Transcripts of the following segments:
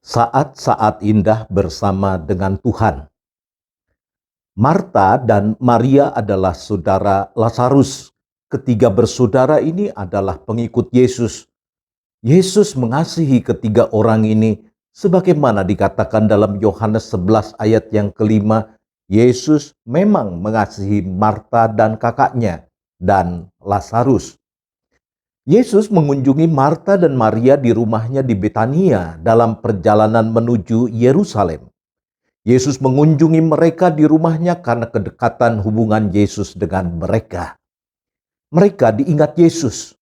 Saat-saat indah bersama dengan Tuhan. Marta dan Maria adalah saudara Lazarus. Ketiga bersaudara ini adalah pengikut Yesus. Yesus mengasihi ketiga orang ini sebagaimana dikatakan dalam Yohanes 11 ayat yang kelima. Yesus memang mengasihi Marta dan kakaknya dan Lazarus. Yesus mengunjungi Marta dan Maria di rumahnya di Betania dalam perjalanan menuju Yerusalem. Yesus mengunjungi mereka di rumahnya karena kedekatan hubungan Yesus dengan mereka. Mereka diingat Yesus.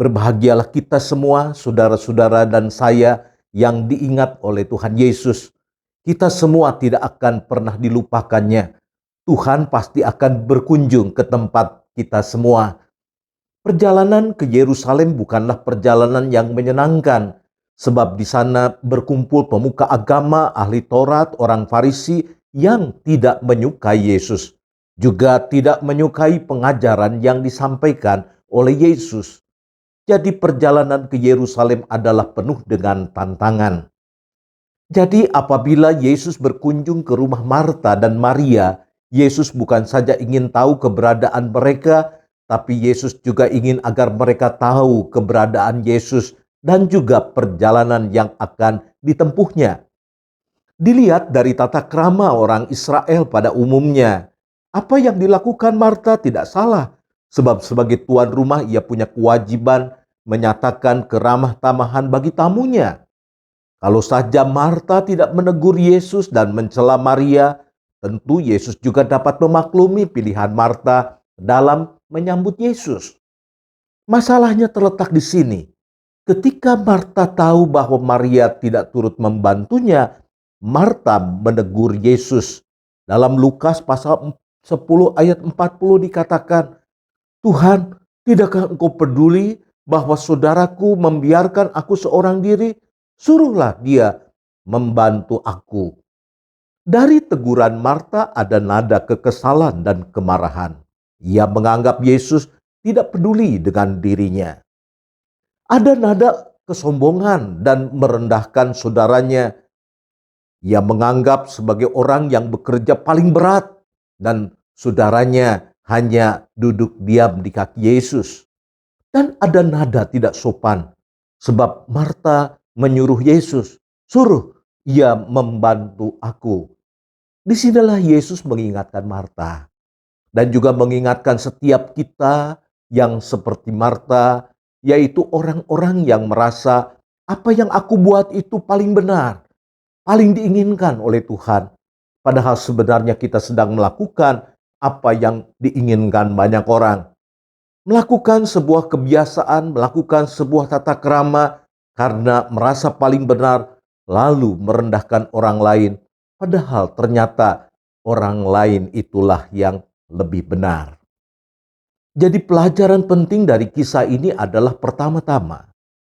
Berbahagialah kita semua, saudara-saudara dan saya yang diingat oleh Tuhan Yesus. Kita semua tidak akan pernah dilupakannya. Tuhan pasti akan berkunjung ke tempat kita semua. Perjalanan ke Yerusalem bukanlah perjalanan yang menyenangkan, sebab di sana berkumpul pemuka agama, ahli Taurat, orang Farisi yang tidak menyukai Yesus, juga tidak menyukai pengajaran yang disampaikan oleh Yesus. Jadi perjalanan ke Yerusalem adalah penuh dengan tantangan. Jadi apabila Yesus berkunjung ke rumah Marta dan Maria, Yesus bukan saja ingin tahu keberadaan mereka, tapi Yesus juga ingin agar mereka tahu keberadaan Yesus dan juga perjalanan yang akan ditempuhnya. Dilihat dari tata krama orang Israel pada umumnya, apa yang dilakukan Marta tidak salah, sebab sebagai tuan rumah ia punya kewajiban menyatakan keramah tamahan bagi tamunya. Kalau saja Marta tidak menegur Yesus dan mencela Maria, tentu Yesus juga dapat memaklumi pilihan Marta dalam menyambut Yesus. Masalahnya terletak di sini. Ketika Marta tahu bahwa Maria tidak turut membantunya, Marta menegur Yesus. Dalam Lukas pasal 10 ayat 40 dikatakan, "Tuhan, tidakkah engkau peduli bahwa saudaraku membiarkan aku seorang diri? Suruhlah dia membantu aku." Dari teguran Marta ada nada kekesalan dan kemarahan. Ia menganggap Yesus tidak peduli dengan dirinya. Ada nada kesombongan dan merendahkan saudaranya. Ia menganggap sebagai orang yang bekerja paling berat dan saudaranya hanya duduk diam di kaki Yesus. Dan ada nada tidak sopan sebab Marta menyuruh Yesus, "Suruh ia membantu aku." Disinilah Yesus mengingatkan Marta dan juga mengingatkan setiap kita yang seperti Marta, yaitu orang-orang yang merasa apa yang aku buat itu paling benar, paling diinginkan oleh Tuhan. Padahal sebenarnya kita sedang melakukan apa yang diinginkan banyak orang. Melakukan sebuah kebiasaan, melakukan sebuah tata krama karena merasa paling benar, lalu merendahkan orang lain. Padahal ternyata orang lain itulah yang lebih benar. Jadi pelajaran penting dari kisah ini adalah pertama-tama,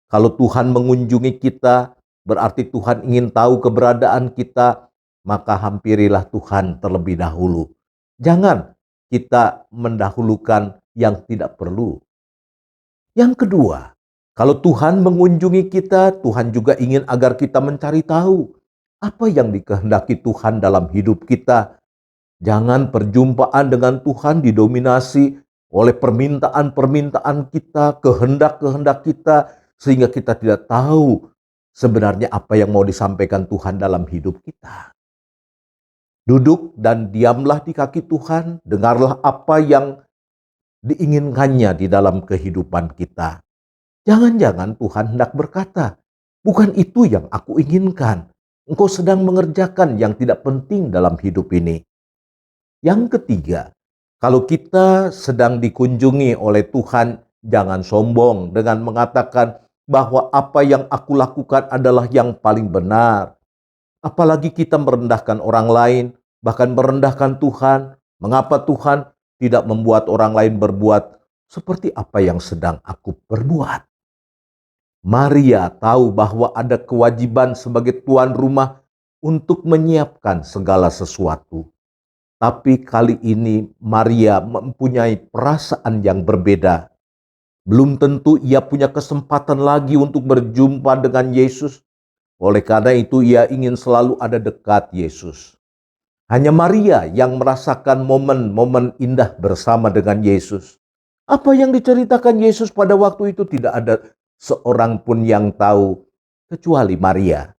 kalau Tuhan mengunjungi kita, berarti Tuhan ingin tahu keberadaan kita, maka hampirilah Tuhan terlebih dahulu. Jangan kita mendahulukan yang tidak perlu. Yang kedua, kalau Tuhan mengunjungi kita, Tuhan juga ingin agar kita mencari tahu apa yang dikehendaki Tuhan dalam hidup kita. Jangan perjumpaan dengan Tuhan didominasi oleh permintaan-permintaan kita, kehendak-kehendak kita, sehingga kita tidak tahu sebenarnya apa yang mau disampaikan Tuhan dalam hidup kita. Duduk dan diamlah di kaki Tuhan, dengarlah apa yang diinginkannya di dalam kehidupan kita. Jangan-jangan Tuhan hendak berkata, "Bukan itu yang aku inginkan. Engkau sedang mengerjakan yang tidak penting dalam hidup ini." Yang ketiga, kalau kita sedang dikunjungi oleh Tuhan, jangan sombong dengan mengatakan bahwa apa yang aku lakukan adalah yang paling benar. Apalagi kita merendahkan orang lain, bahkan merendahkan Tuhan. Mengapa Tuhan tidak membuat orang lain berbuat seperti apa yang sedang aku perbuat? Maria tahu bahwa ada kewajiban sebagai tuan rumah untuk menyiapkan segala sesuatu. Tapi kali ini Maria mempunyai perasaan yang berbeda. Belum tentu ia punya kesempatan lagi untuk berjumpa dengan Yesus. Oleh karena itu ia ingin selalu ada dekat Yesus. Hanya Maria yang merasakan momen-momen indah bersama dengan Yesus. Apa yang diceritakan Yesus pada waktu itu tidak ada seorang pun yang tahu kecuali Maria.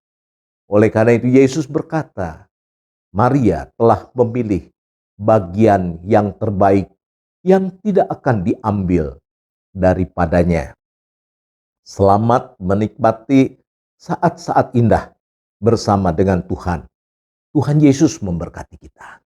Oleh karena itu Yesus berkata, Maria telah memilih bagian yang terbaik yang tidak akan diambil daripadanya. Selamat menikmati saat-saat indah bersama dengan Tuhan. Tuhan Yesus memberkati kita.